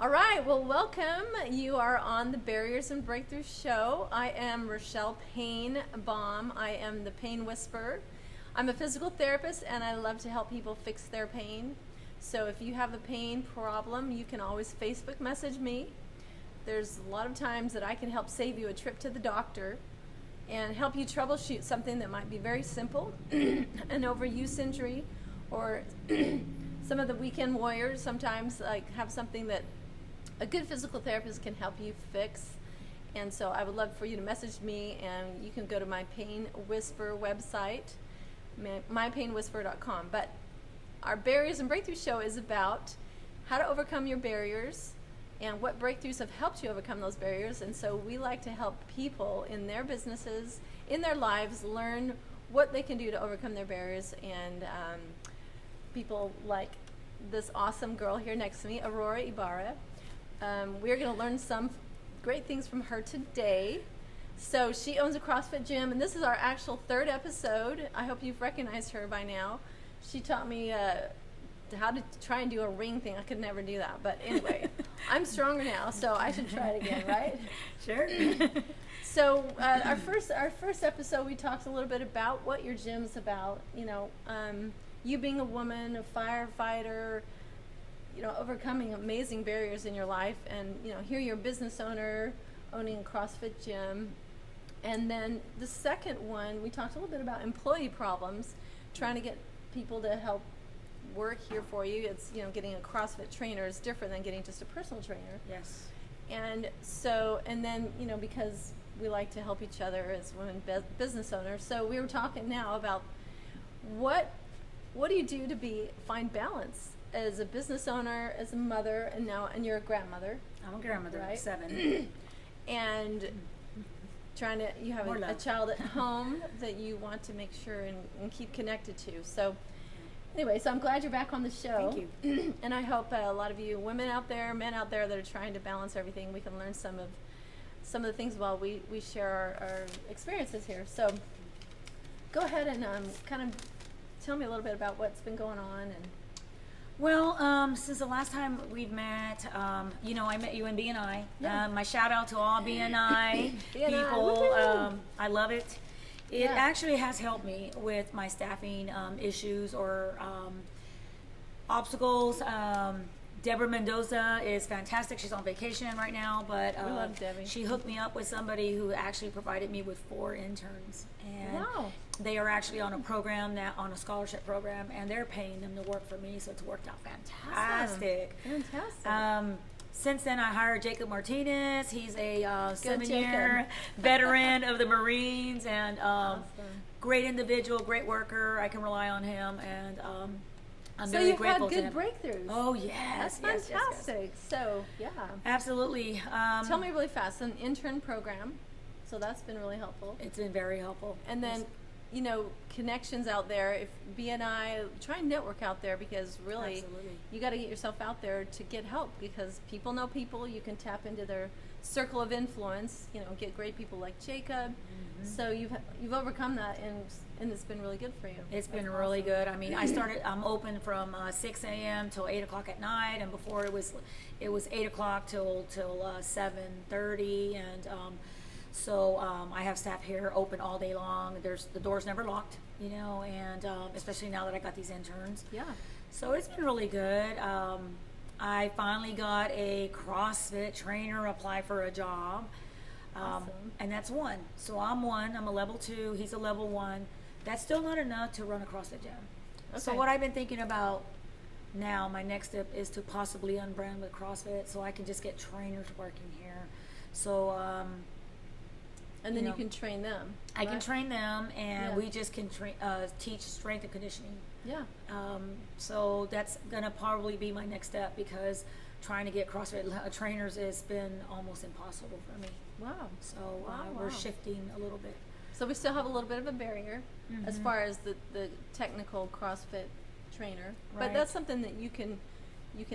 All right, well, welcome. You are on the Barriers and Breakthroughs show. I am Rochelle Payne-Baum. I am the Pain Whisperer. I'm a physical therapist, and I love to help people fix their pain. So if you have a pain problem, you can always Facebook message me. There's a lot of times that I can help save you a trip to the doctor and help you troubleshoot something that might be very simple, an overuse injury, or some of the weekend warriors sometimes have something that a good physical therapist can help you fix. And so I would love for you to message me, and you can go to my Pain Whisper website, mypainwhisper.com. But our Barriers and Breakthroughs show is about how to overcome your barriers and what breakthroughs have helped you overcome those barriers. And so we like to help people in their businesses, in their lives, learn what they can do to overcome their barriers. And people like this awesome girl here next to me, Aurora Ibarra. We're going to learn some great things from her today. So she owns a CrossFit gym, and this is our actual third episode. I hope you've recognized her by now. She taught me how to try and do a ring thing. I could never do that. But anyway, I'm stronger now, so I should try it again, right? Sure. So our first episode, we talked a little bit about what your gym's about. You know, you being a woman, a firefighter, you know, overcoming amazing barriers in your life, and you know, here you're a business owner owning a CrossFit gym. And then the second one, we talked a little bit about employee problems, trying to get people to help work here for you. It's, you know, getting a CrossFit trainer is different than getting just a personal trainer. Yes. And so, and then, you know, because we like to help each other as women business owners, so we were talking now about what do you do to find balance as a business owner, as a mother, and you're a grandmother. I'm a grandmother, right? 7. And you have a child at home that you want to make sure and keep connected to. So anyway, so I'm glad you're back on the show. Thank you. And I hope a lot of you women out there, men out there that are trying to balance everything, we can learn some of the things while we share our experiences here. So go ahead and kind of tell me a little bit about what's been going on. And Well, since the last time we've met, you know, I met you in BNI. Yeah. My shout out to all BNI people. Woohoo! I love it. It actually has helped me with my staffing issues or obstacles. Deborah Mendoza is fantastic. She's on vacation right now, but we love Debbie. She hooked me up with somebody who actually provided me with 4 interns. And wow. they are actually on a program now, on a scholarship program, and they're paying them to work for me, so it's worked out fantastic. Awesome. Fantastic. Since then, I hired Jacob Martinez. He's a 7-year veteran of the Marines, and awesome. Great individual, great worker. I can rely on him, and I'm so very you've grateful had to good him. breakthroughs. Oh yes, that's yes, fantastic. yes. So yeah, Absolutely. tell me really fast. An intern program, so that's been really helpful. It's been very helpful. And then, Yes. you know, connections out there. If BNI, try and network out there, because really, Absolutely. you got to get yourself out there to get help, because people know people. You can tap into their circle of influence. You know, get great people like Jacob. So you've overcome that, and it's been really good for you. It's been That's really awesome. good. I mean, I'm open from 6 a.m. till 8 o'clock at night, and before it was 8 o'clock till 7:30, and so I have staff here open all day long. The door's never locked, you know, and especially now that I got these interns. Yeah. So it's been really good. I finally got a CrossFit trainer apply for a job. Awesome. And that's 1. So I'm a level 2, he's a level 1. That's still not enough to run a CrossFit gym. So Okay. what I've been thinking about now, my next step is to possibly unbrand with CrossFit, so I can just get trainers working here. So And then you know, can train them. I can right? train them, and Yeah. we just can teach strength and conditioning. Yeah. So that's gonna probably be my next step, because trying to get CrossFit trainers has been almost impossible for me. Wow. So Wow, we're wow. shifting a little bit. So we still have a little bit of a barrier as Mhm. far as the technical CrossFit trainer, but Right. that's something that you can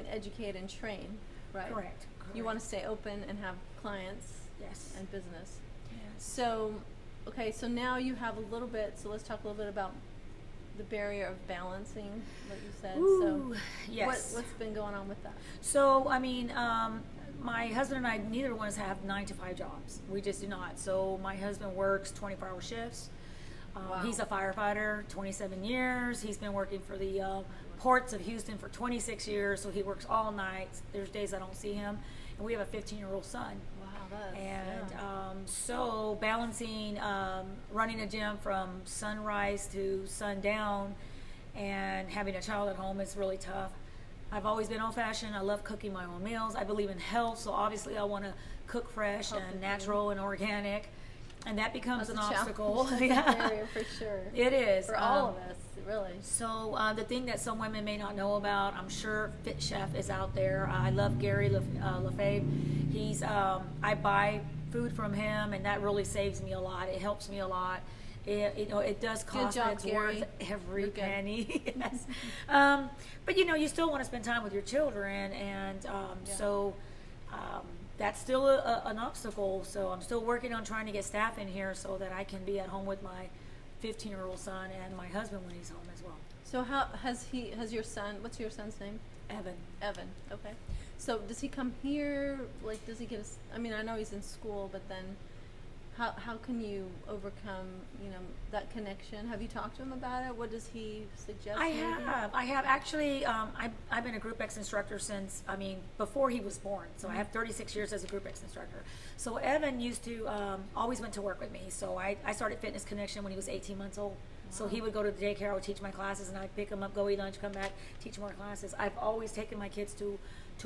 educate and train, right? Correct. You want to stay open and have clients Yes. and business. Yes. So, okay, so now you have a little bit. So let's talk a little bit about the barrier of balancing, what you said. Ooh, So yes. what's been going on with that? So, I mean, my husband and I, neither one of us have 9 to 5 jobs. We just do not. So my husband works 24-hour shifts. Wow. He's a firefighter, 27 years. He's been working for the ports of Houston for 26 years. So he works all nights. There's days I don't see him. And we have a 15-year-old son. Wow, that's, And yeah. so balancing running a gym from sunrise to sundown and having a child at home is really tough. I've always been old-fashioned. I love cooking my own meals. I believe in health, so obviously I want to cook fresh and natural and organic, and that becomes an obstacle. Yeah, for sure. It is. For all of us, really. So the thing that some women may not know about, I'm sure Fit Chef is out there. I love Gary Lefebvre. He's I buy food from him, and that really saves me a lot. It helps me a lot. It does cost, job, but it's Gary. worth every You're good. penny. Yes. But you still want to spend time with your children, and so that's still an obstacle. So I'm still working on trying to get staff in here so that I can be at home with my 15-year-old son and my husband when he's home as well. So how has your son, what's your son's name? Evan. Evan, okay. So does he come here? Like, does he get I mean, I know he's in school, but then how can you overcome, that connection? Have you talked to him about it? What does he suggest? I have actually. I've been a Group X instructor since, before he was born. So I have 36 years as a Group X instructor. So Evan used to always went to work with me. So I started Fitness Connection when he was 18 months old. So he would go to the daycare, I would teach my classes, and I'd pick him up, go eat lunch, come back, teach more classes. I've always taken my kids to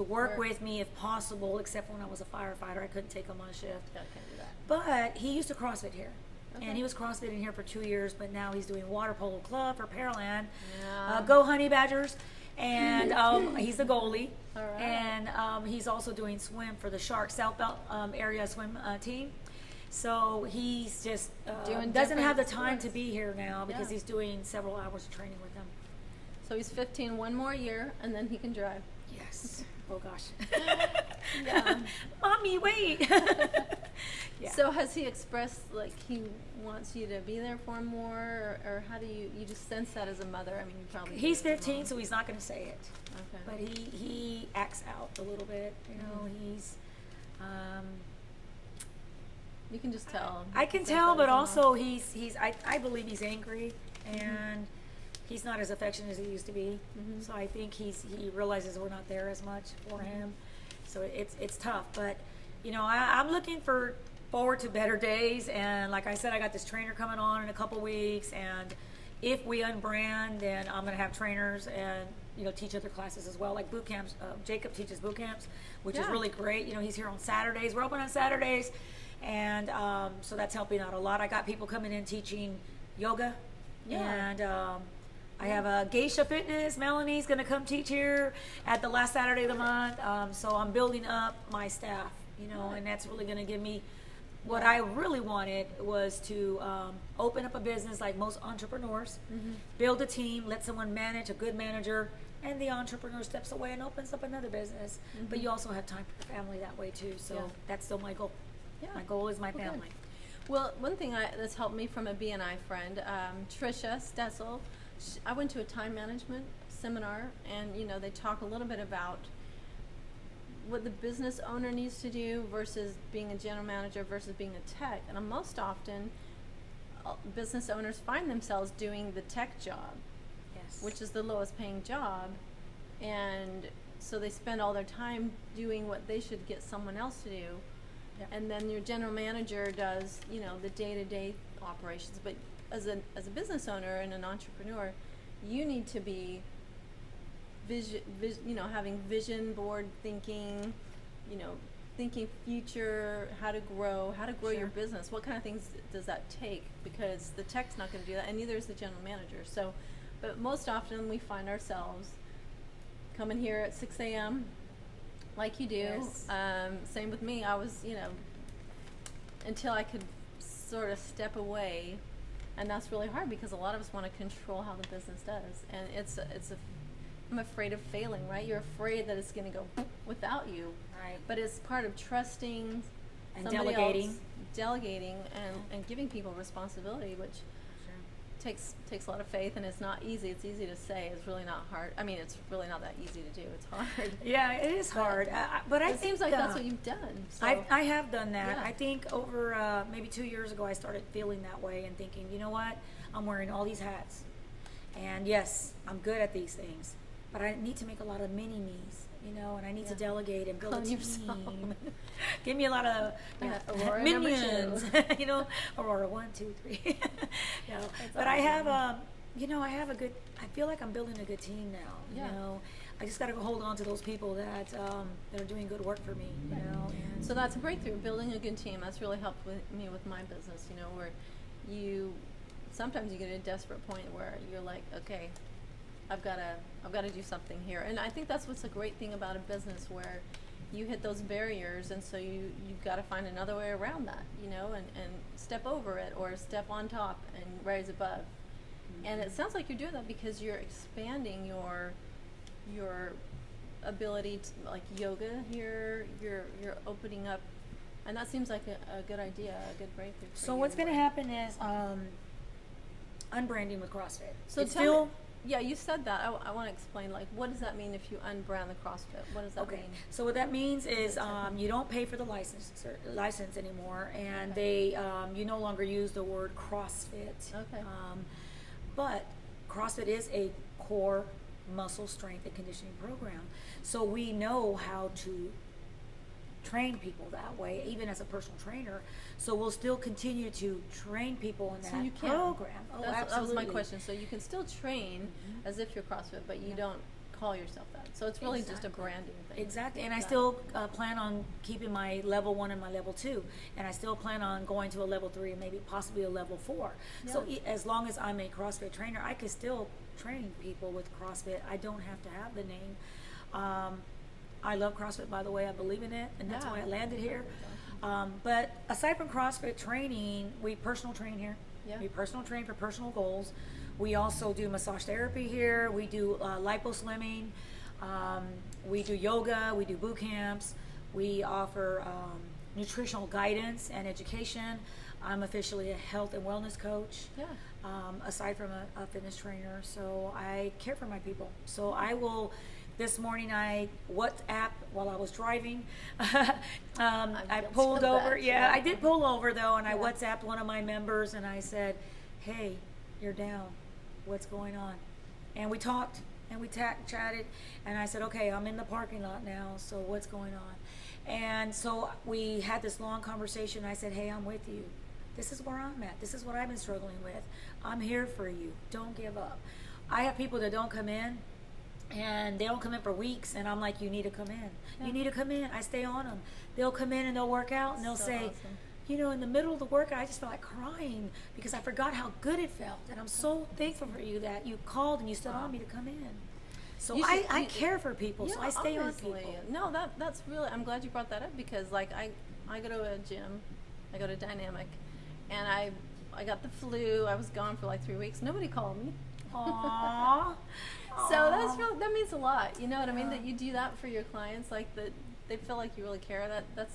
work with me if possible, except when I was a firefighter. I couldn't take them on shift. I can't do that. But he used to CrossFit here. Okay. And he was CrossFitting here for 2 years, but now he's doing Water Polo Club for Pearland. Yeah. Go Honey Badgers. And he's the goalie. All right. And he's also doing swim for the Shark South Belt area swim team. So he's just doesn't have the time to be here now because he's doing several hours of training with them. So he's 15, one more year, and then he can drive. Yes. Oh gosh. Yeah. Mommy, wait. Yeah. So has he expressed like he wants you to be there for him more, or how do you just sense that as a mother? I mean, you probably He's do as a 15, mom. so he's not going to say it. Okay. But he acts out a little bit. He's. You can just tell. I can Sense tell, that but as a mom. also I believe he's angry, and he's not as affectionate as he used to be. So I think he realizes we're not there as much for him. So it's tough, but I'm looking forward to better days. And like I said, I got this trainer coming on in a couple weeks, and if we unbrand, then I'm going to have trainers and teach other classes as well, like boot camps. Jacob teaches boot camps, which is really great. He's here on Saturdays. We're open on Saturdays. And so that's helping out a lot. I got people coming in teaching yoga. And I have a Geisha Fitness. Melanie's going to come teach here at the last Saturday of the month. So I'm building up my staff, and that's really going to give me what I really wanted was to open up a business like most entrepreneurs, build a team, let someone manage, a good manager, and the entrepreneur steps away and opens up another business. But you also have time for your family that way too. So that's still my goal. Yeah. My goal is my family. Good. Well, one thing that's helped me from a BNI friend, Trisha Stessel, I went to a time management seminar, and they talk a little bit about what the business owner needs to do versus being a general manager versus being a tech. And most often, business owners find themselves doing the tech job, which is the lowest paying job, and so they spend all their time doing what they should get someone else to do. And then your general manager does, the day-to-day operations. But as a business owner and an entrepreneur, you need to be having vision board thinking, thinking future, how to grow your business. What kind of things does that take? Because the tech's not going to do that, and neither is the general manager. So, but most often we find ourselves coming here at 6 a.m. like you do. Yes. Same with me. I was, until I could sort of step away, and that's really hard because a lot of us want to control how the business does, and I'm afraid of failing, right? You're afraid that it's going to go without you, right? But it's part of trusting and somebody delegating, else, and giving people responsibility, which takes a lot of faith, and it's not easy. It's easy to say. It's really not hard. I mean, it's really not that easy to do. It's hard. Yeah, it is hard. But I it think seems like that's what you've done. So. I have done that. Yeah. I think over maybe 2 years ago, I started feeling that way and thinking, you know what? I'm wearing all these hats, and yes, I'm good at these things, but I need to make a lot of mini me's. And I need to delegate and build a team. Give me a lot of Aurora minions. Aurora 1, 2, 3. But awesome. I have I feel like I'm building a good team now. I just got to hold on to those people that are doing good work for me. And so that's a breakthrough. Building a good team. That's really helped me with my business. Where sometimes you get to a desperate point where you're like, okay, I've got to do something here. And I think that's what's a great thing about a business, where you hit those barriers, and so you've got to find another way around that, and step over it or step on top and rise above. Mm-hmm. And it sounds like you're doing that because you're expanding your ability to, like yoga here, you're opening up, and that seems like a good idea, a good breakthrough. So what's going to happen is unbranding with CrossFit. So yeah, you said that. I want to explain, like, what does that mean if you unbrand the CrossFit? What does that mean? So what that means is you don't pay for the license anymore, and they you no longer use the word CrossFit. Okay. But CrossFit is a core muscle strength and conditioning program. So we know how to train people that way, even as a personal trainer. So we'll still continue to train people in that program. Oh, absolutely. That was my question. So you can still train as if you're CrossFit, but you don't call yourself that. So it's really just a branding thing. Exactly. And I still plan on keeping my level 1 and my level 2. And I still plan on going to a level 3 and maybe possibly a level 4. Yeah. So as long as I'm a CrossFit trainer, I can still train people with CrossFit. I don't have to have the name. I love CrossFit, by the way. I believe in it, and that's why I landed here. But aside from CrossFit training, we personal train here. Yeah. We personal train for personal goals. We also do massage therapy here. We do lipo-slimming. We do yoga. We do boot camps. We offer nutritional guidance and education. I'm officially a health and wellness coach. Yeah. Aside from a fitness trainer, so I care for my people. So I will. This morning I WhatsApp while I was driving. I pulled over. Yeah, I did pull over though, and I WhatsApped one of my members and I said, "Hey, you're down. What's going on?" And we talked and we chatted, and I said, "Okay, I'm in the parking lot now. So what's going on?" And so we had this long conversation. I said, "Hey, I'm with you. This is where I'm at. This is what I've been struggling with. I'm here for you. Don't give up." I have people that don't come in. And they don't come in for weeks, and I'm like, you need to come in. Yeah. You need to come in. I stay on them. They'll come in and they'll work out, and they'll say, awesome. In the middle of the workout, I just felt like crying because I forgot how good it felt. And I'm so thankful for you that you called and you stood on me to come in. So I care for people, so I stay on people. No, that's really, I'm glad you brought that up because, like, I go to a gym, I go to Dynamic, and I got the flu. I was gone for like 3 weeks. Nobody called me. Aww. So that means a lot. You know what I mean? That you do that for your clients, like that they feel like you really care. That's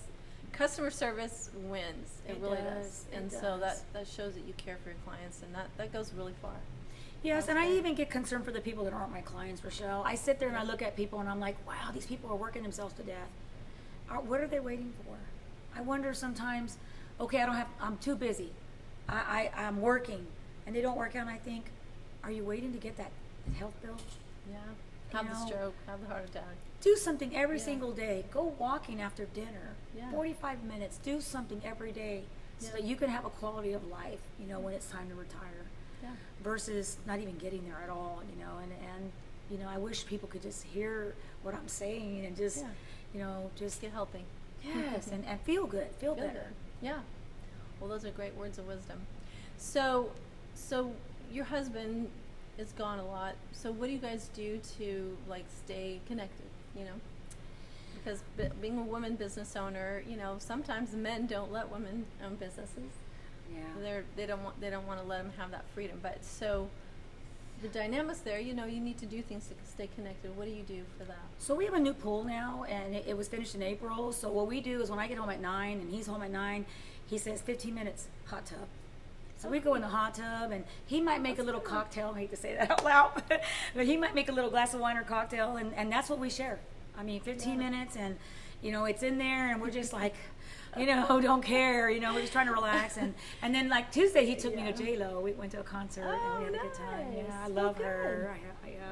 customer service wins. It really does. And so that shows that you care for your clients, and that goes really far. Yes, and I even get concerned for the people that aren't my clients, Rochelle. I sit there and I look at people and I'm like, wow, these people are working themselves to death. What are they waiting for? I wonder sometimes, okay, I'm too busy. I'm working, and they don't work out, and I think, are you waiting to get that health bill? Yeah. Have the stroke, have the heart attack. Do something every single day. Go walking after dinner. 45 minutes. Do something every day so that you can have a quality of life, when it's time to retire. Yeah. Versus not even getting there at all, and I wish people could just hear what I'm saying and just, just get healthy. Yes, and feel good, feel better. Good. Yeah. Well, those are great words of wisdom. So your husband is gone a lot. So what do you guys do to stay connected? Because being a woman business owner, sometimes men don't let women own businesses. Yeah. They don't want to let them have that freedom. But so the dynamics there, you need to do things to stay connected. What do you do for that? So we have a new pool now, and it was finished in April. So what we do is when I get home at 9 and he's home at 9, he says 15 minutes hot tub. So we go in the hot tub, and he might make a little cocktail. I hate to say that out loud, but he might make a little glass of wine or cocktail, and that's what we share. I mean, 15 minutes, and it's in there, and we're just like, don't care. We're just trying to relax, and then like Tuesday, he took me to J-Lo. We went to a concert, and we had a good time. Yeah, I love her.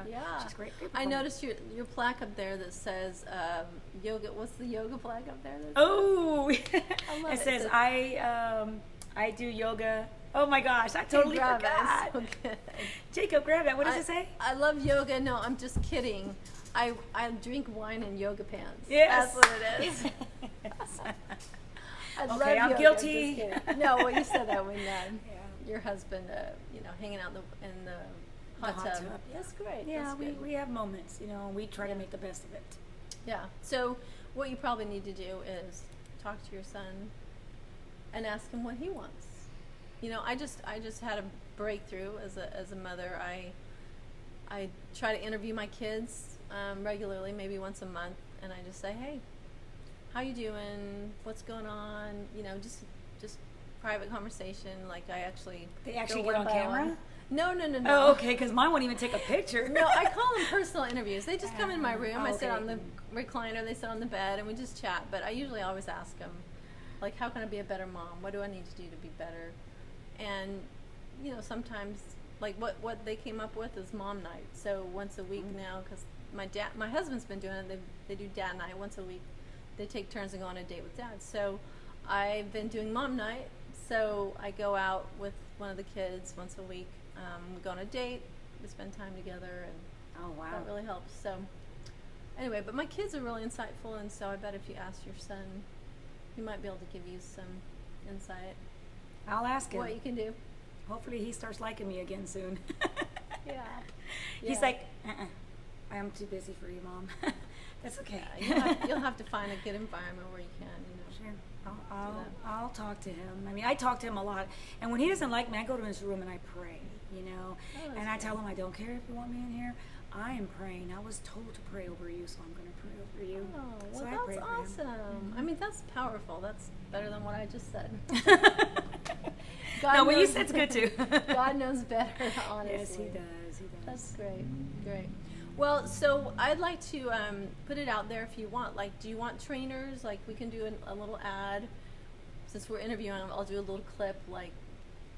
Yeah, she's great. I noticed your plaque up there that says yoga. What's the yoga plaque up there? Oh, I love it says I do yoga. Oh my gosh, I totally forgot. So Jacob, grab that. What does it say? I love yoga. No, I'm just kidding. I drink wine in yoga pants. Yes. That's what it is. I love I'm yoga. guilty. No, well, you said that when your husband, hanging out in the hot tub. That's great. Yeah, That's we have moments, we try to make the best of it. Yeah. So what you probably need to do is talk to your son and ask him what he wants. I just had a breakthrough as a mother. I try to interview my kids regularly, maybe once a month, and I just say, hey, how you doing? What's going on? Just private conversation. Like They actually get on camera? No. Oh, okay, because mine won't even take a picture. No, I call them personal interviews. They just come in my room. Okay. I sit on the recliner. They sit on the bed, and we just chat. But I usually always ask them, like, how can I be a better mom? What do I need to do to be better? And, sometimes, like, what they came up with is mom night. So once a week now, because my husband's been doing it. They do dad night once a week. They take turns and go on a date with dad. So I've been doing mom night. So I go out with one of the kids once a week. We go on a date. We spend time together, and that really helps. So anyway, but my kids are really insightful, and so I bet if you ask your son, he might be able to give you some insight. I'll ask him what you can do. Hopefully he starts liking me again soon. Yeah. He's like, I am too busy for you, Mom. That's okay. Yeah, you'll have to find a good environment where you can, Sure. I'll talk to him. I mean, I talk to him a lot, and when he doesn't like me, I go to his room and I pray, and I tell him, I don't care if you want me in here. I am praying. I was told to pray over you, so I'm going to pray over you. Oh, well, so that's I pray awesome. Mm-hmm. I mean, that's powerful. That's better than what I just said. No, what you said's good too. God knows better, honestly. Yes, he does. That's great. Well, so I'd like to put it out there if you want. Like, do you want trainers? Like, we can do a little ad. Since we're interviewing them, I'll do a little clip. Like,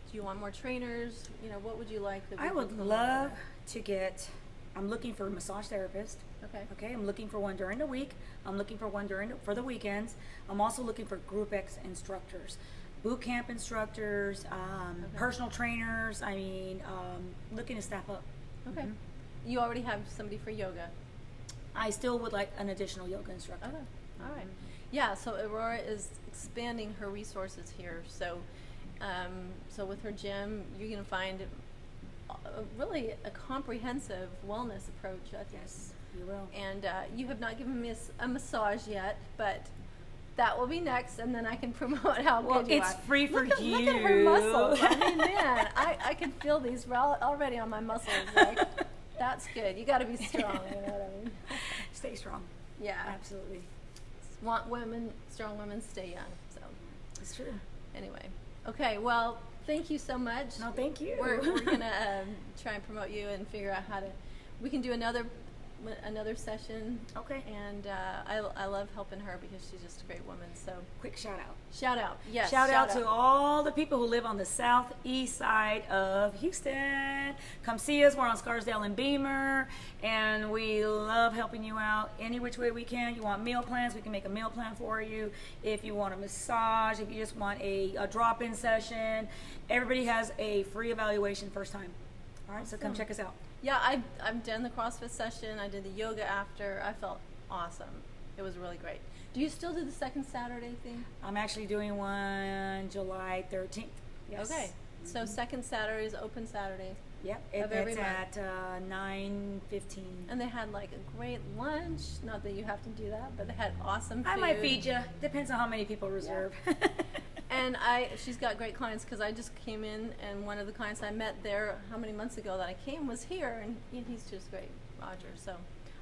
do you want more trainers? What would you like? That we I would could love to get. I'm looking for a massage therapist. Okay. I'm looking for one during the week. I'm looking for one for the weekends. I'm also looking for Group X instructors, boot camp instructors, personal trainers. I mean, looking to staff up. Okay. Mm-hmm. You already have somebody for yoga. I still would like an additional yoga instructor. Okay. All right. Yeah. So Aurora is expanding her resources here. So, so with her gym, you're going to find really a comprehensive wellness approach. I think. Yes, you will. And you have not given me a massage yet, but that will be next, and then I can promote how good you are. It's free for you. Look at her muscles. I mean, man, I can feel these already on my muscles. Like, that's good. You got to be strong. You know what I mean? Stay strong. Yeah, Absolutely. Strong women stay young. So It's true. anyway, okay. Well, thank you so much. No, thank you. We're gonna try and promote you and figure out how to. We can do another session. Okay. And I love helping her because she's just a great woman. So Quick shout out. shout out, yes. Shout out to all the people who live on the southeast side of Houston. Come see us. We're on Scarsdale and Beamer, and we love helping you out any which way we can. You want meal plans, we can make a meal plan for you. If you want a massage, if you just want a drop-in session, everybody has a free evaluation first time. All right, so come check us out. Yeah, I've done the CrossFit session. I did the yoga after. I felt awesome. It was really great. Do you still do the second Saturday thing? I'm actually doing one July 13th. Yes. Okay. So second Saturday is open Saturday. Yep. Of every It's month. at 9:15. And they had like a great lunch. Not that you have to do that, but they had awesome food. I might feed you. Depends on how many people reserve. And she's got great clients because I just came in, and one of the clients I met there how many months ago that I came was here, and he's just great, Roger. So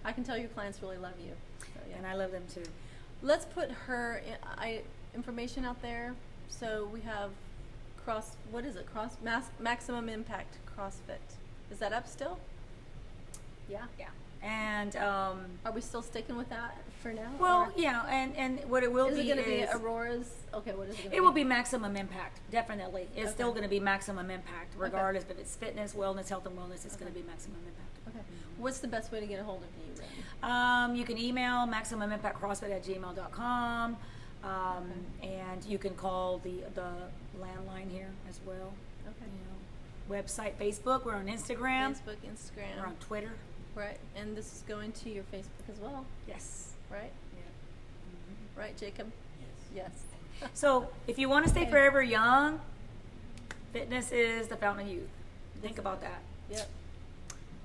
I can tell your clients really love you. So, yeah. And I love them too. Let's put her information out there. So we have what is it? Maximum Impact CrossFit. Is that up still? Yeah. Yeah. And Are we still sticking with that for now? well, or yeah, and what it will is be it going to be is Aurora's? Okay, what is it going to be? it will be Maximum Impact, definitely. It's Okay. still going to be Maximum Impact, regardless if it's fitness, wellness, health and wellness. It's going to be Maximum Impact. Okay. What's the best way to get a hold of you then? You can email maximumimpactcrossfit@gmail.com, and you can call the landline here as well. Okay. You know, website, Facebook. We're on Instagram. Facebook, Instagram. We're on Twitter. Right. And this is going to your Facebook as well, Yes. right? Yeah. Right, Jacob? Yes. So if you want to stay Okay. forever young, fitness is the fountain of youth. Think about that. Yep.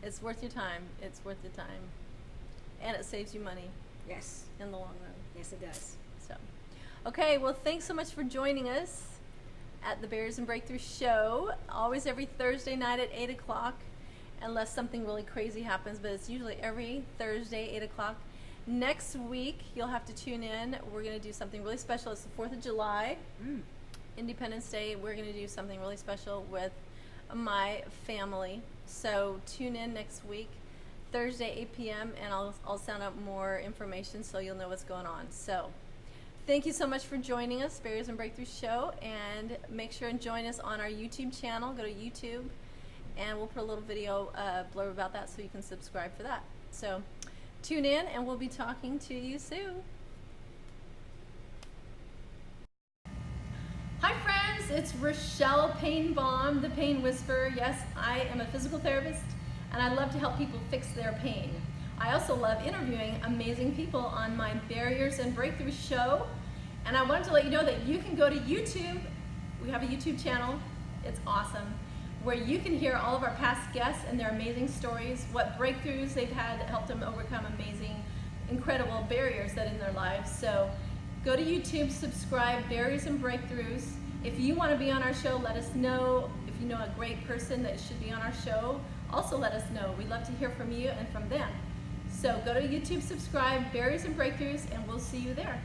It's worth your time. It's worth the time. And it saves you money Yes. in the long run. Yes, it does. So, okay, well, thanks so much for joining us at the Barriers and Breakthroughs show. Always every Thursday night at 8 o'clock, unless something really crazy happens, but it's usually every Thursday, 8 o'clock. Next week, you'll have to tune in. We're going to do something really special. It's the 4th of July, Independence Day. We're going to do something really special with my family. So tune in next week, Thursday, 8 p.m., and I'll send out more information so you'll know what's going on. So thank you so much for joining us, Barriers and Breakthroughs show, and make sure and join us on our YouTube channel. Go to YouTube, and we'll put a little video blurb about that so you can subscribe for that. So tune in, and we'll be talking to you soon. Hi friends, it's Rochelle Painbaum, the Pain Whisperer. Yes, I am a physical therapist, and I love to help people fix their pain. I also love interviewing amazing people on my Barriers and Breakthroughs show, and I wanted to let you know that you can go to YouTube. We have a YouTube channel. It's awesome, where you can hear all of our past guests and their amazing stories, what breakthroughs they've had that helped them overcome amazing, incredible barriers that in their lives. So go to YouTube, subscribe, Barriers and Breakthroughs. If you want to be on our show, let us know. If you know a great person that should be on our show, also let us know. We'd love to hear from you and from them. So go to YouTube, subscribe, Barriers and Breakthroughs, and we'll see you there.